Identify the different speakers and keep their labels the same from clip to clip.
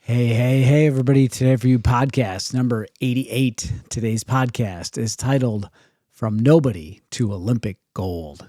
Speaker 1: Hey, everybody. Today for you podcast number 88. Today's podcast is titled From Nobody to Olympic Gold.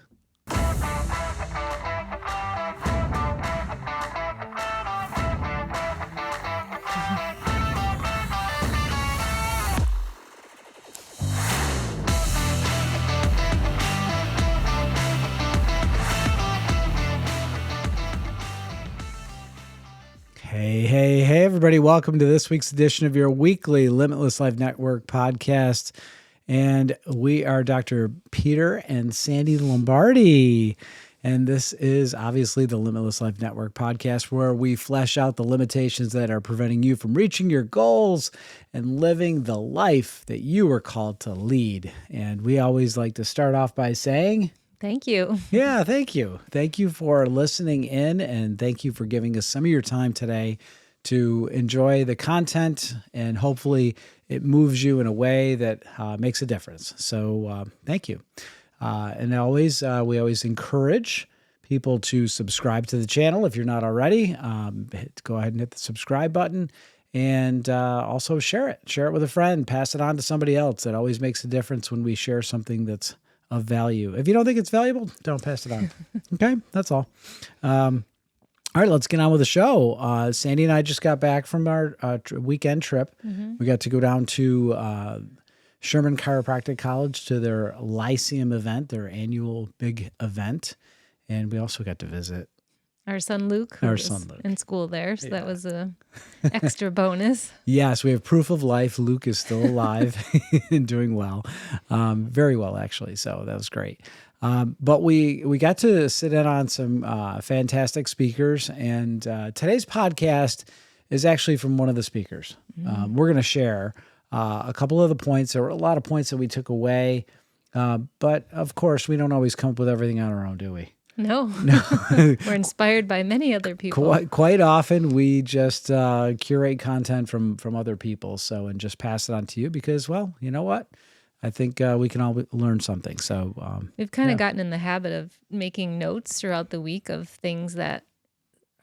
Speaker 1: Hey, everybody. Welcome to this week's edition of your weekly Limitless Life Network podcast. And we are Dr. Peter and Sandy Lombardi. And this is obviously the Limitless Life Network podcast where we flesh out the limitations that are preventing you from reaching your goals and living the life that you were called to lead. And we always like to start off by saying,
Speaker 2: thank you.
Speaker 1: Yeah, thank you. Thank you for listening in, and thank you for giving us some of your time today to enjoy the content, and hopefully it moves you in a way that makes a difference. So thank you. And we always encourage people to subscribe to the channel if you're not already. Go ahead and hit the subscribe button, and also share it. Share it with a friend. Pass it on to somebody else. It always makes a difference when we share something that's of value. If you don't think it's valuable, don't pass it on. Okay, that's all. All right, let's get on with the show. Sandy and I just got back from our weekend trip. Mm-hmm. We got to go down to Sherman Chiropractic College to their Lyceum event, their annual big event. And we also got to visit
Speaker 2: our son Luke, who was in school there. So that was a extra bonus.
Speaker 1: Yes, we have proof of life. Luke is still alive and doing well, very well, actually. So that was great. But we got to sit in on some fantastic speakers. And today's podcast is actually from one of the speakers. Mm-hmm. We're going to share a couple of the points. There were a lot of points that we took away. But, of course, we don't always come up with everything on our own, do we?
Speaker 2: No. We're inspired by many other people.
Speaker 1: Quite often we just curate content from other people, and just pass it on to you because, well, you know what? I think we can all learn something. So
Speaker 2: we've kind of gotten in the habit of making notes throughout the week of things that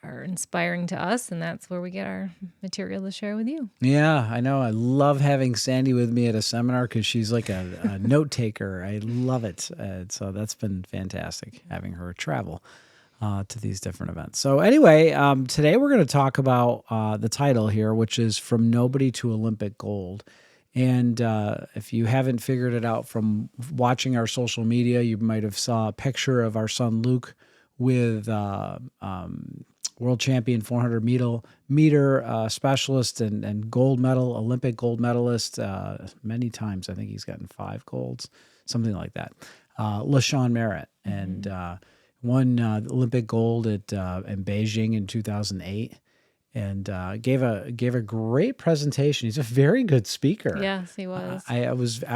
Speaker 2: are inspiring to us, and that's where we get our material to share with you.
Speaker 1: Yeah, I know. I love having Sandy with me at a seminar because she's like a note taker. I love it. So that's been fantastic having her travel to these different events. So anyway, today we're going to talk about the title here, which is From Nobody to Olympic Gold. And if you haven't figured it out from watching our social media, you might have saw a picture of our son Luke with world champion 400 meter specialist and gold medal, Olympic gold medalist many times. I think he's gotten 5 golds, something like that. Lashawn Merritt, and won Olympic gold in Beijing in 2008. And gave a great presentation. He's a very good speaker.
Speaker 2: Yes, he was.
Speaker 1: I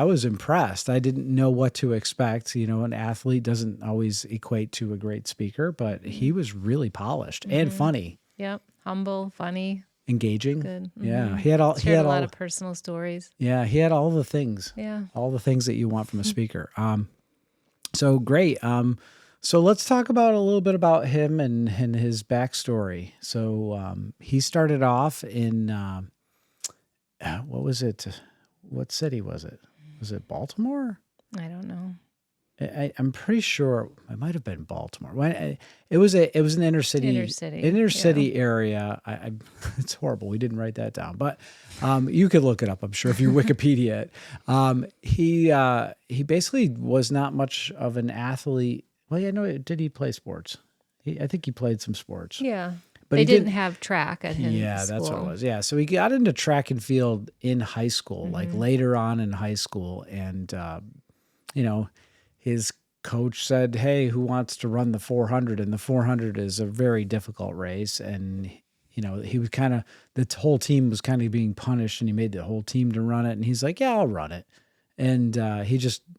Speaker 1: was impressed. I didn't know what to expect. You know, an athlete doesn't always equate to a great speaker, but he was really polished and funny.
Speaker 2: Yep, humble, funny,
Speaker 1: engaging.
Speaker 2: Good. Mm-hmm.
Speaker 1: Yeah, he had a
Speaker 2: lot of personal stories.
Speaker 1: Yeah, he had all the things.
Speaker 2: Yeah,
Speaker 1: all the things that you want from a speaker. So great. So let's talk about a little bit about him and his backstory. So he started off in, what was it? What city was it? Was it Baltimore?
Speaker 2: I don't know.
Speaker 1: I'm pretty sure it might have been Baltimore. It was an inner city area. It's horrible. We didn't write that down, but you could look it up, I'm sure, if you Wikipedia it. He basically was not much of an athlete. Well, yeah, no. Did he play sports? I think he played some sports.
Speaker 2: Yeah, but they didn't have track at his school.
Speaker 1: Yeah, that's what it was. Yeah, so he got into track and field in high school, like later on in high school, and his coach said, "Hey, who wants to run the 400?" And the 400 is a very difficult race, and he was the whole team was kind of being punished, and he made the whole team to run it, and he's like, "Yeah, I'll run it." And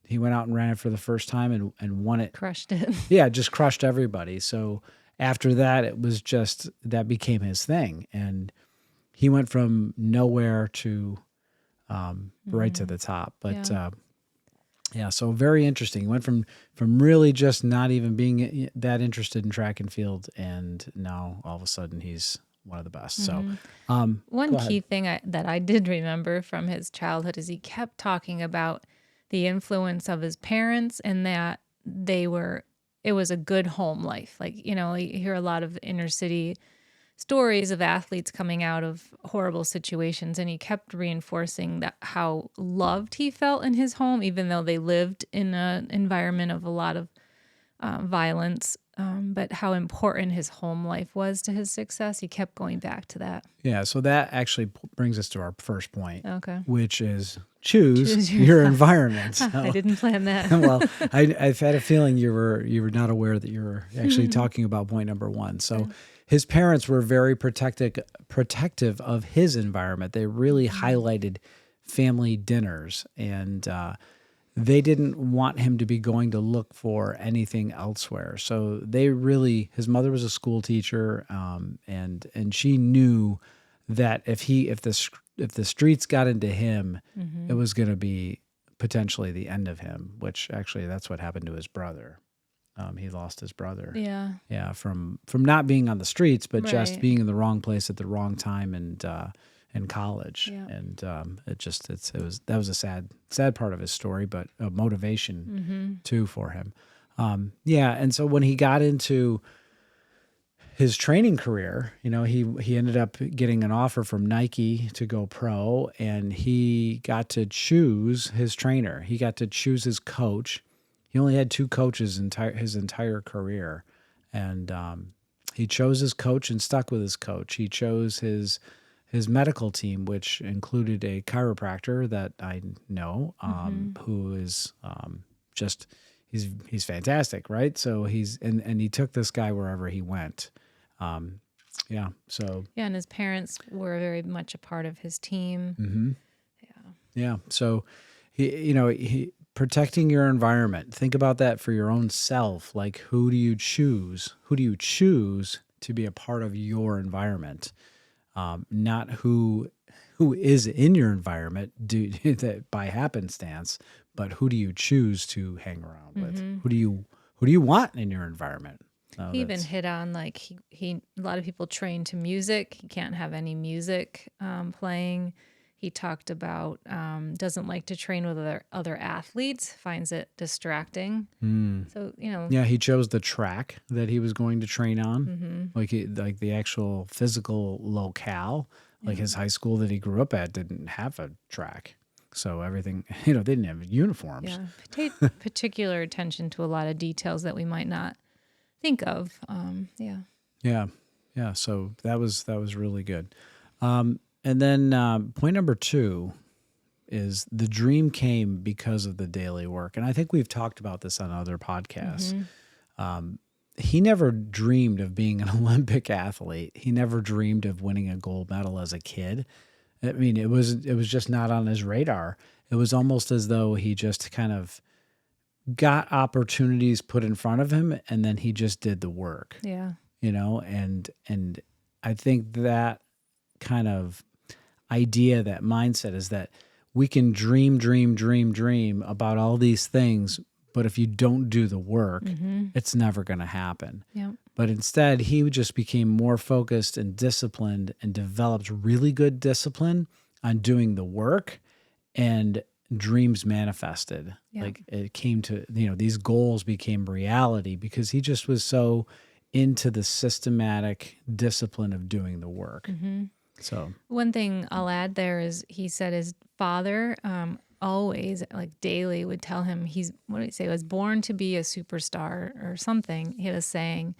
Speaker 1: he went out and ran it for the first time and won it.
Speaker 2: Crushed it.
Speaker 1: Yeah, just crushed everybody. So after that, it was just, that became his thing. And he went from nowhere to right to the top. But so very interesting. He went from really just not even being that interested in track and field, and now all of a sudden he's one of the best. So,
Speaker 2: One
Speaker 1: go ahead.
Speaker 2: key thing that I did remember from his childhood is he kept talking about the influence of his parents and that it was a good home life. Like, you hear a lot of inner city stories of athletes coming out of horrible situations, and he kept reinforcing that how loved he felt in his home, even though they lived in an environment of a lot of violence, but how important his home life was to his success. He kept going back to that.
Speaker 1: Yeah, so that actually brings us to our first point,
Speaker 2: Okay.
Speaker 1: which is choose
Speaker 2: Choose
Speaker 1: your environment. So,
Speaker 2: I didn't plan that.
Speaker 1: well, I've had a feeling you were not aware that you were actually talking about point number one. So his parents were very protective of his environment. They really highlighted family dinners, and they didn't want him to be going to look for anything elsewhere. So his mother was a school teacher, and she knew that if the streets got into him, it was going to be potentially the end of him, which actually that's what happened to his brother. He lost his brother.
Speaker 2: Yeah.
Speaker 1: From not being on the streets, but just
Speaker 2: Right.
Speaker 1: being in the wrong place at the wrong time, and in college.
Speaker 2: Yeah.
Speaker 1: And that was a sad part of his story, but a motivation too for him. And so when he got into his training career, he ended up getting an offer from Nike to go pro, and he got to choose his trainer. He got to choose his coach. He only had two coaches his entire career, and he chose his coach and stuck with his coach. He chose his medical team, which included a chiropractor that I know, who is just he's fantastic, right? So and he took this guy wherever he went. So
Speaker 2: Yeah, and his parents were very much a part of his team.
Speaker 1: yeah, so he protecting your environment. Think about that for your own self. Like, who do you choose? Who do you choose to be a part of your environment? Not who is in your environment that by happenstance, but who do you choose to hang around with? Who do you want in your environment?
Speaker 2: He even hit on like he a lot of people train to music. He can't have any music playing. He talked about doesn't like to train with other athletes, finds it distracting. So
Speaker 1: Yeah, he chose the track that he was going to train on, like the actual physical locale. Like his high school that he grew up at didn't have a track, so everything they didn't have uniforms.
Speaker 2: yeah, paid particular attention to a lot of details that we might not think of.
Speaker 1: Yeah. So that was really good. And then point number two is the dream came because of the daily work. And I think we've talked about this on other podcasts. He never dreamed of being an Olympic athlete. He never dreamed of winning a gold medal as a kid. I mean, it was just not on his radar. It was almost as though he just kind of got opportunities put in front of him, and then he just did the work.
Speaker 2: Yeah.
Speaker 1: And I think that kind of idea, that mindset, is that we can dream about all these things, but if you don't do the work, it's never going to happen.
Speaker 2: Yeah.
Speaker 1: But instead, he just became more focused and disciplined and developed really good discipline on doing the work, and dreams manifested.
Speaker 2: Yeah.
Speaker 1: Like it came to, these goals became reality because he just was so into the systematic discipline of doing the work. So
Speaker 2: One thing I'll add there is he said his father always, like daily, would tell him what did he say, was born to be a superstar or something. He had a saying.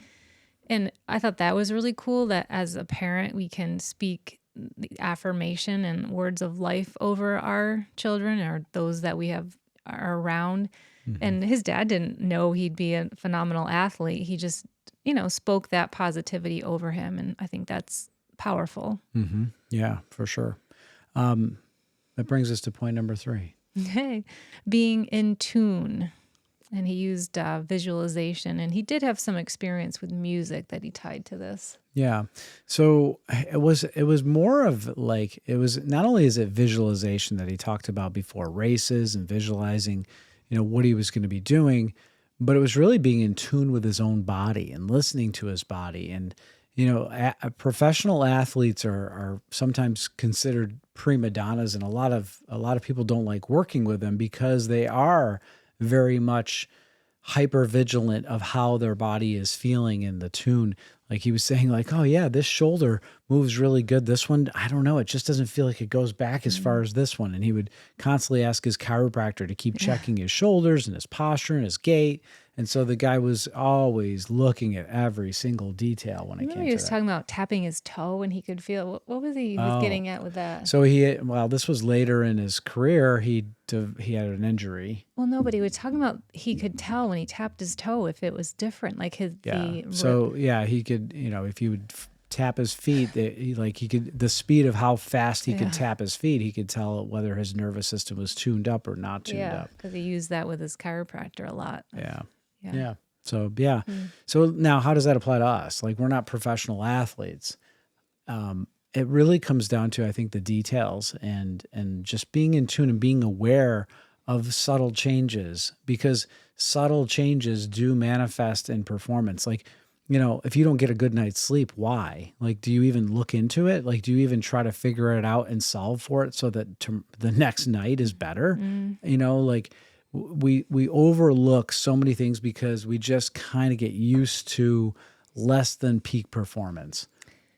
Speaker 2: And I thought that was really cool that as a parent, we can speak the affirmation and words of life over our children or those that we are around. And his dad didn't know he'd be a phenomenal athlete. He just, spoke that positivity over him. And I think that's powerful.
Speaker 1: Yeah, for sure. That brings us to point number three.
Speaker 2: Okay. Being in tune. And he used visualization, and he did have some experience with music that he tied to this.
Speaker 1: Yeah. So it was more of like, it was not only is it visualization that he talked about before races and visualizing, what he was going to be doing, but it was really being in tune with his own body and listening to his body. And, professional athletes are sometimes considered prima donnas, and a lot of people don't like working with them because they are very much hyper vigilant of how their body is feeling in the tune. Like he was saying, like, oh yeah, this shoulder moves really good. This one, I don't know, it just doesn't feel like it goes back as far as this one. And he would constantly ask his chiropractor to keep checking his shoulders and his posture and his gait. And so the guy was always looking at every single detail when it
Speaker 2: Remember
Speaker 1: came
Speaker 2: he
Speaker 1: to
Speaker 2: was
Speaker 1: that.
Speaker 2: talking about tapping his toe and he could feel, what was he was getting at with that?
Speaker 1: So this was later in his career. He had an injury.
Speaker 2: Well, no, but he was talking about he could tell when he tapped his toe if it was different, like
Speaker 1: He could, if you would tap his feet, he could, the speed of how fast he could tap his feet, he could tell whether his nervous system was tuned up or not tuned up.
Speaker 2: because he used that with his chiropractor a lot.
Speaker 1: Yeah. So, So now how does that apply to us? Like, we're not professional athletes. It really comes down to, I think, the details and just being in tune and being aware of subtle changes, because subtle changes do manifest in performance. Like, if you don't get a good night's sleep, why? Like, do you even look into it? Like, do you even try to figure it out and solve for it so that the next night is better? We overlook so many things because we just kind of get used to less than peak performance.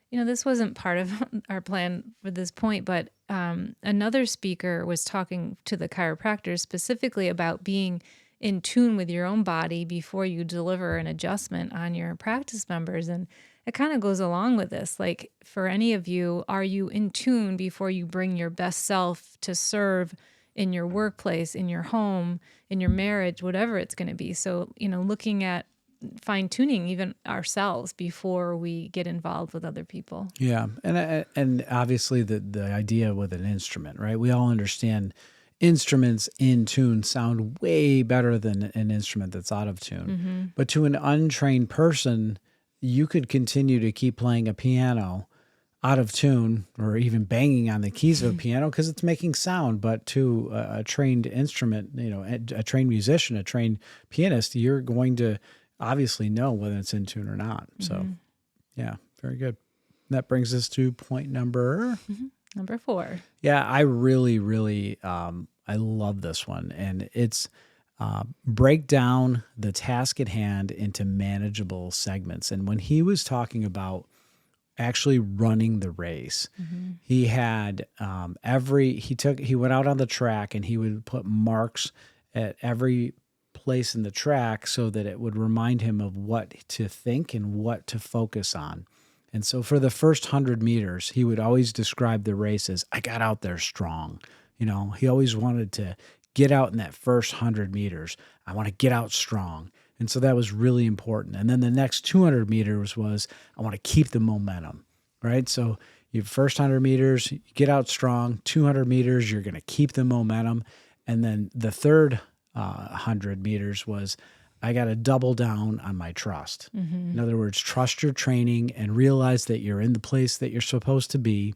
Speaker 2: This wasn't part of our plan for this point, but another speaker was talking to the chiropractors specifically about being in tune with your own body before you deliver an adjustment on your practice members. And it kind of goes along with this. Like, for any of you, are you in tune before you bring your best self to serve in your workplace, in your home, in your marriage, whatever it's going to be? So, looking at fine tuning even ourselves before we get involved with other people.
Speaker 1: Yeah. And obviously the idea with an instrument, right? We all understand instruments in tune sound way better than an instrument that's out of tune.
Speaker 2: Mm-hmm.
Speaker 1: But to an untrained person, you could continue to keep playing a piano out of tune or even banging on the keys of a piano because it's making sound. But to a trained instrument, a trained musician, a trained pianist, you're going to obviously know whether it's in tune or not. So, yeah, very good. That brings us to point number
Speaker 2: 4.
Speaker 1: Yeah, I really, really, I love this one. And it's break down the task at hand into manageable segments. And when he was talking about actually running the race, he had he went out on the track and he would put marks at every place in the track so that it would remind him of what to think and what to focus on. And so for the first 100 meters, he would always describe the race as, I got out there strong. He always wanted to get out in that first 100 meters. I want to get out strong. And so that was really important. And then the next 200 meters was, I want to keep the momentum, right? So your first 100 meters, you get out strong. 200 meters, you're going to keep the momentum. And then the third 100 meters was, I got to double down on my trust. In other words, trust your training and realize that you're in the place that you're supposed to be.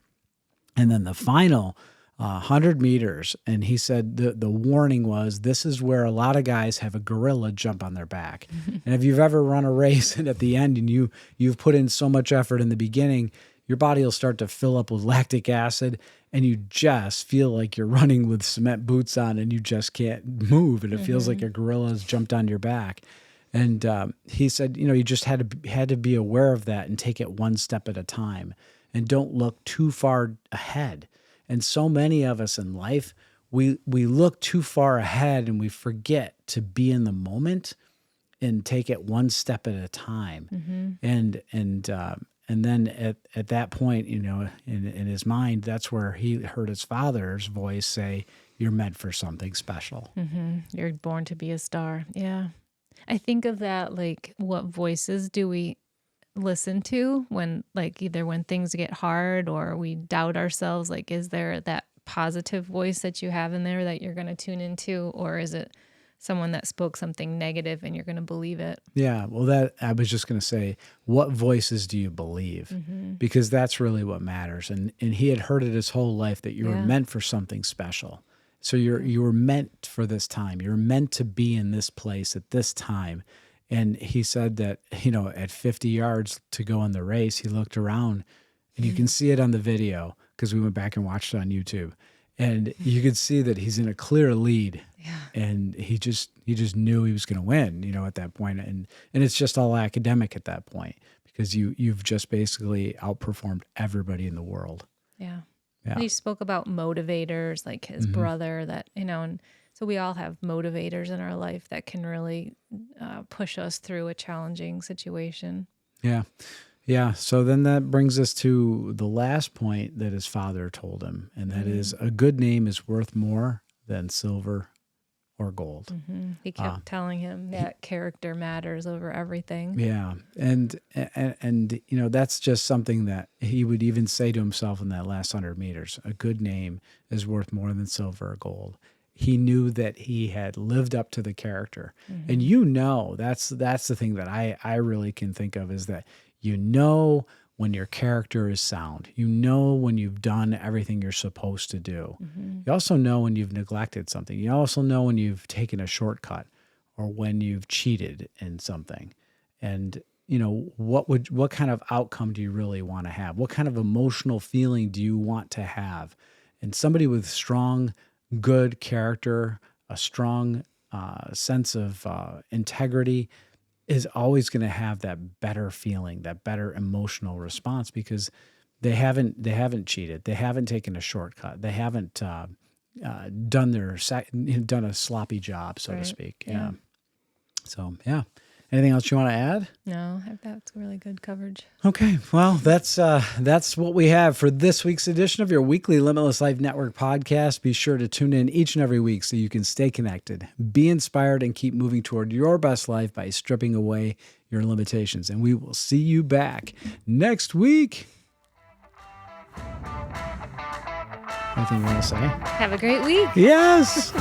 Speaker 1: And then the final 100 meters, and he said the warning was, this is where a lot of guys have a gorilla jump on their back. And if you've ever run a race and at the end and you've put in so much effort in the beginning, your body will start to fill up with lactic acid and you just feel like you're running with cement boots on and you just can't move. And it feels like a gorilla has jumped on your back. And he said, you just had to be aware of that and take it one step at a time and don't look too far ahead. And so many of us in life, we look too far ahead and we forget to be in the moment and take it one step at a time. And then at that point, in his mind, that's where he heard his father's voice say, you're meant for something special.
Speaker 2: You're born to be a star. Yeah. I think of that, like, what voices do we listen to when, like, either when things get hard or we doubt ourselves? Like, is there that positive voice that you have in there that you're going to tune into, or is it someone that spoke something negative and you're going to believe it?
Speaker 1: Yeah, well, that I was just going to say, what voices do you believe? Because that's really what matters. And he had heard it his whole life that you were meant for something special. So you were meant for this time. You're meant to be in this place at this time. And he said that, at 50 yards to go in the race, he looked around, and you can see it on the video because we went back and watched it on YouTube. And you could see that he's in a clear lead.
Speaker 2: Yeah.
Speaker 1: And he just knew he was going to win, at that point. And it's just all academic at that point because you've just basically outperformed everybody in the world.
Speaker 2: Yeah.
Speaker 1: Yeah.
Speaker 2: And he spoke about motivators, like his brother that, and so we all have motivators in our life that can really push us through a challenging situation.
Speaker 1: Yeah. Yeah. So then that brings us to the last point that his father told him, and that is a good name is worth more than silver or gold.
Speaker 2: He kept telling him that character matters over everything.
Speaker 1: Yeah. And that's just something that he would even say to himself in that last 100 meters. A good name is worth more than silver or gold. He knew that he had lived up to the character. And that's the thing that I really can think of is that when your character is sound. When you've done everything you're supposed to do. You also know when you've neglected something. You also know when you've taken a shortcut or when you've cheated in something. And what kind of outcome do you really want to have? What kind of emotional feeling do you want to have? And somebody with strong, good character, a strong sense of integrity is always going to have that better feeling, that better emotional response because they haven't cheated, they haven't taken a shortcut, they haven't done a sloppy job, so to speak. Yeah. So yeah. Anything else you want to add?
Speaker 2: No, that's really good coverage.
Speaker 1: Okay, well, that's what we have for this week's edition of your weekly Limitless Life Network podcast. Be sure to tune in each and every week so you can stay connected, be inspired, and keep moving toward your best life by stripping away your limitations. And we will see you back next week. Anything you want to say?
Speaker 2: Have a great week.
Speaker 1: Yes.